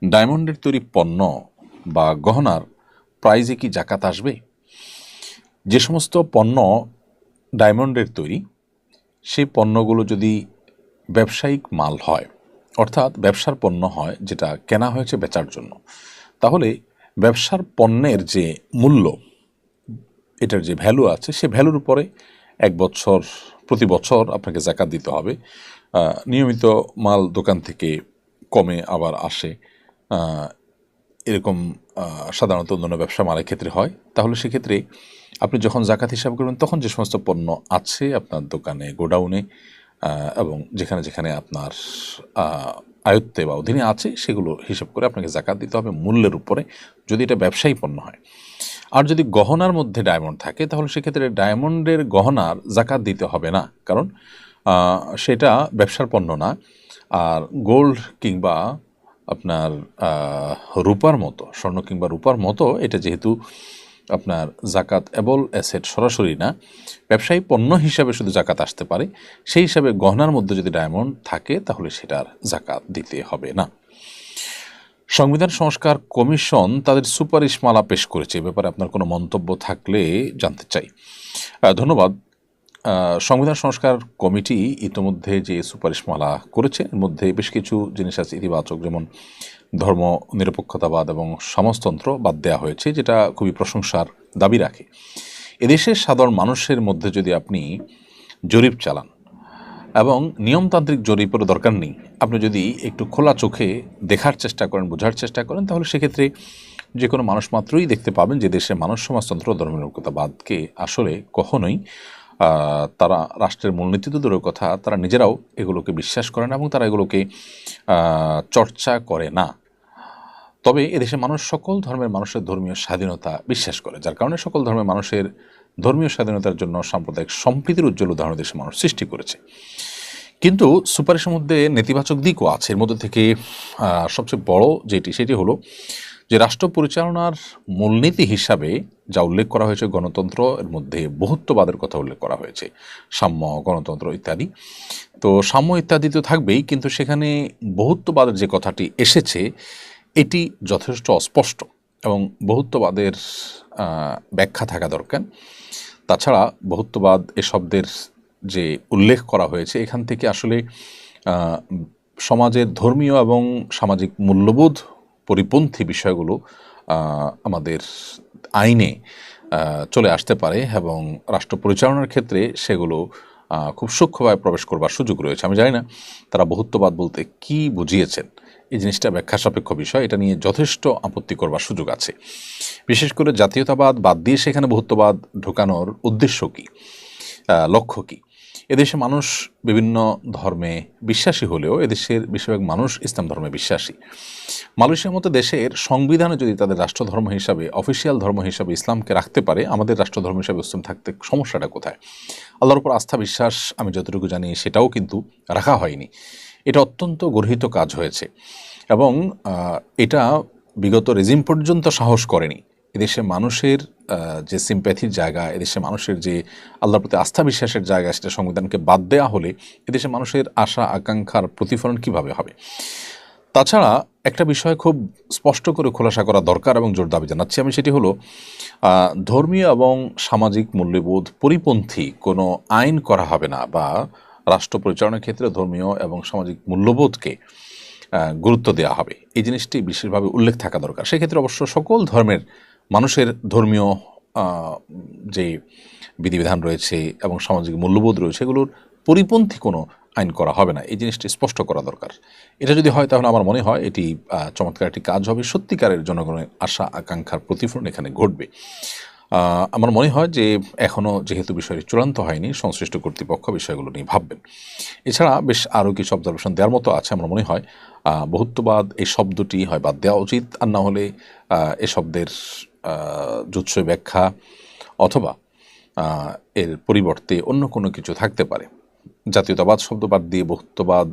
ডায়মন্ডের তৈরি পণ্য বা গহনার প্রাইজে কি জাকাত আসবে? যে সমস্ত পণ্য ডায়মন্ডের তৈরি, সেই পণ্যগুলো যদি ব্যবসায়িক মাল হয়, অর্থাৎ ব্যবসার পণ্য হয় যেটা কেনা হয়েছে বেচার জন্য, তাহলে ব্যবসার পণ্যের যে মূল্য, এটার যে ভ্যালু আছে, সে ভ্যালুর উপরে প্রতি বছর আপনাকে জাকাত দিতে হবে। নিয়মিত মাল দোকান থেকে কমে আবার আসে, এরকম সাধারণত অন্যান্য ব্যবসা মালের ক্ষেত্রে হয়। তাহলে সেক্ষেত্রে আপনি যখন জাকাত হিসাব করবেন, তখন যে সমস্ত পণ্য আছে আপনার দোকানে, গোডাউনে এবং যেখানে যেখানে আপনার আয়ত্তে বা অধীনে আছে, সেগুলো হিসাব করে আপনাকে জাকাত দিতে হবে মূল্যের উপরে, যদি এটা ব্যবসায়ী পণ্য হয়। আর যদি গহনার মধ্যে ডায়মন্ড থাকে, তাহলে সেক্ষেত্রে ডায়মন্ডের গহনার জাকাত দিতে হবে না, কারণ সেটা ব্যবসার পণ্য না। আর গোল্ড কিংবা আপনার রূপার মতো, স্বর্ণ কিংবা রূপার মতো, এটা যেহেতু আপনার জাকাত এবল অ্যাসেট সরাসরি না, ব্যবসায়ী পণ্য হিসাবে শুধু জাকাত আসতে পারে, সেই হিসাবে গহনার মধ্যে যদি ডায়মন্ড থাকে, তাহলে সেটার জাকাত দিতে হবে না। সংবিধান সংস্কার কমিশন তাদের সুপারিশমালা পেশ করেছে, এ ব্যাপারে আপনার কোনো মন্তব্য থাকলে জানতে চাই। ধন্যবাদ। সংবিধান সংস্কার কমিটি ইতিমধ্যে যে সুপারিশমালা করেছে, এর মধ্যে বেশ কিছু জিনিস আছে ইতিবাচক, যেমন ধর্ম নিরপেক্ষতাবাদ এবং সমাজতন্ত্র বাদ দেওয়া হয়েছে, যেটা খুবই প্রশংসার দাবি রাখে। এদেশের সাধারণ মানুষের মধ্যে যদি আপনি জরিপ চালান, এবং নিয়মতান্ত্রিক জরিপের দরকার নেই, আপনি যদি একটু খোলা চোখে দেখার চেষ্টা করেন, বোঝার চেষ্টা করেন, তাহলে সেক্ষেত্রে যে কোনো মানুষ মাত্রই দেখতে পাবেন যে দেশের মানুষ সমাজতন্ত্র ধর্মনিরপেক্ষতাবাদকে আসলে কখনোই তারা রাষ্ট্রের মূলনীতি তো দূরের কথা, তারা নিজেরাও এগুলোকে বিশ্বাস করে না এবং তারা এগুলোকে চর্চা করে না। তবে এদেশের মানুষ সকল ধর্মের মানুষের ধর্মীয় স্বাধীনতা বিশ্বাস করে, যার কারণে সকল ধর্মের মানুষের ধর্মীয় স্বাধীনতার জন্য সাম্প্রদায়িক সম্প্রীতির উজ্জ্বল উদাহরণ দেশের মানুষ সৃষ্টি করেছে। কিন্তু সুপারিশের মধ্যে নেতিবাচক দিকও আছে। এর মধ্যে থেকে সবচেয়ে বড় সেটি হলো যে রাষ্ট্র পরিচালনার মূলনীতি হিসাবে যা উল্লেখ করা হয়েছে গণতন্ত্র, এর মধ্যে বহুত্ববাদের কথা উল্লেখ করা হয়েছে, সাম্য, গণতন্ত্র ইত্যাদি। তো সাম্য ইত্যাদি তো থাকবেই, কিন্তু সেখানে বহুত্ববাদের যে কথাটি এসেছে, এটি যথেষ্ট অস্পষ্ট এবং বহুত্ববাদের ব্যাখ্যা থাকা দরকার। তাছাড়া বহুত্ববাদ এ শব্দের যে উল্লেখ করা হয়েছে, এখান থেকে আসলে সমাজের ধর্মীয় এবং সামাজিক মূল্যবোধ পরিপন্থী বিষয়গুলো আমাদের আইনে চলে আসতে পারে এবং রাষ্ট্র পরিচালনার ক্ষেত্রে সেগুলো খুব সূক্ষ্মভাবে প্রবেশ করবার সুযোগ রয়েছে। আমি জানি না তারা বহুত্ববাদ বলতে কি বুঝিয়েছেন, এই জিনিসটা ব্যাখ্যা সাপেক্ষ বিষয়, এটা নিয়ে যথেষ্ট আপত্তি করবার সুযোগ আছে। বিশেষ করে জাতীয়তাবাদ বাদ দিয়ে সেখানে বহুত্ববাদ ঢোকানোর উদ্দেশ্য কী, লক্ষ্য কী? এদেশে মানুষ বিভিন্ন ধর্মে বিশ্বাসী হলেও এদেশের বেশিরভাগ মানুষ ইসলাম ধর্মে বিশ্বাসী। মালয়েশিয়ার মতো দেশের সংবিধানে যদি তাদের রাষ্ট্রধর্ম হিসাবে, অফিসিয়াল ধর্ম হিসাবে ইসলামকে রাখতে পারে, আমাদের রাষ্ট্রধর্ম হিসাবে ইসলাম থাকতে সমস্যাটা কোথায়? আল্লাহর উপর আস্থা বিশ্বাস, আমি যতটুকু জানি, সেটাও কিন্তু রাখা হয়নি। এটা অত্যন্ত গর্হিত কাজ হয়েছে এবং এটা বিগত রেজিম পর্যন্ত সাহস করেনি। এদেশের মানুষের যে সিম্প্যাথির জায়গা, এদেশের মানুষের যে আল্লাহর প্রতি আস্থা বিশ্বাসের জায়গা, সেটা সংবিধানকে বাদ দেওয়া হলে এদেশের মানুষের আশা আকাঙ্ক্ষার প্রতিফলন কিভাবে হবে? তাছাড়া একটা বিষয় খুব স্পষ্ট করে খোলাসা করা দরকার এবং জোর দাবি জানাচ্ছি আমি, সেটি হলো ধর্মীয় এবং সামাজিক মূল্যবোধ পরিপন্থী কোনো আইন করা হবে না, বা রাষ্ট্র পরিচালনার ক্ষেত্রে ধর্মীয় এবং সামাজিক মূল্যবোধকে গুরুত্ব দেওয়া হবে, এই জিনিসটি বিশেষভাবে উল্লেখ থাকা দরকার। সেক্ষেত্রে অবশ্য সকল ধর্মের মানুষের ধর্মীয় যে বিধিবিধান রয়েছে এবং সামাজিক মূল্যবোধ রয়েছে, এগুলোর পরিপন্থী কোনো আইন করা হবে না, এই জিনিসটি স্পষ্ট করা দরকার। এটা যদি হয়, তাহলে আমার মনে হয় এটি চমৎকার একটি কাজ হবে, সত্যিকারের জনগণের আশা আকাঙ্ক্ষার প্রতিফলন এখানে ঘটবে। আমার মনে হয় যে এখনও যেহেতু বিষয়টি চূড়ান্ত হয়নি, সংশ্লিষ্ট কর্তৃপক্ষ বিষয়গুলো নিয়ে ভাববেন। এছাড়া বেশ আরও কিছু অবজারভেশন দেওয়ার মতো আছে। আমার মনে হয় বহুত্ববাদ এই শব্দটি হয় বাদ দেওয়া উচিত, আর না হলে এ শব্দের যুৎসই ব্যাখ্যা অথবা এর পরিবর্তে অন্য কোনো কিছু থাকতে পারে। জাতীয়তাবাদ শব্দ বাদ দিয়ে বহুত্ববাদ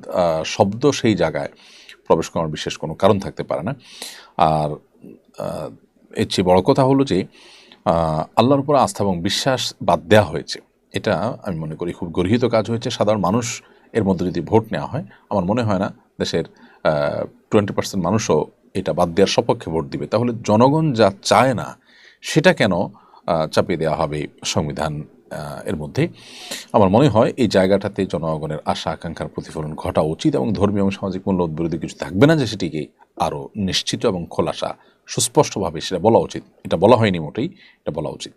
শব্দ সেই জায়গায় প্রবেশ করার বিশেষ কোনো কারণ থাকতে পারে না। আর এর চেয়ে বড় কথা হলো যে আল্লাহর উপর আস্থা এবং বিশ্বাস বাদ দেওয়া হয়েছে, এটা আমি মনে করি খুব গর্হিত কাজ হয়েছে। সাধারণ মানুষ এর মধ্যে যদি ভোট নেওয়া হয়, আমার মনে হয় না দেশের 20% মানুষও এটা বাদ দেওয়ার সপক্ষে ভোট দিবে, তাহলে জনগণ যা চায় না সেটা কেন চাপিয়ে দেওয়া হবে সংবিধান এর মধ্যে? আমার মনে হয় এই জায়গাটাতে জনগণের আশা আকাঙ্ক্ষার প্রতিফলন ঘটা উচিত, এবং ধর্মীয় এবং সামাজিক মূল্যবোধ বিরোধী কিছু থাকবে না, যে সেটিকে আরও নিশ্চিত এবং খোলাসা সুস্পষ্টভাবে সেটা বলা উচিত। এটা বলা হয়নি মোটেই, এটা বলা উচিত।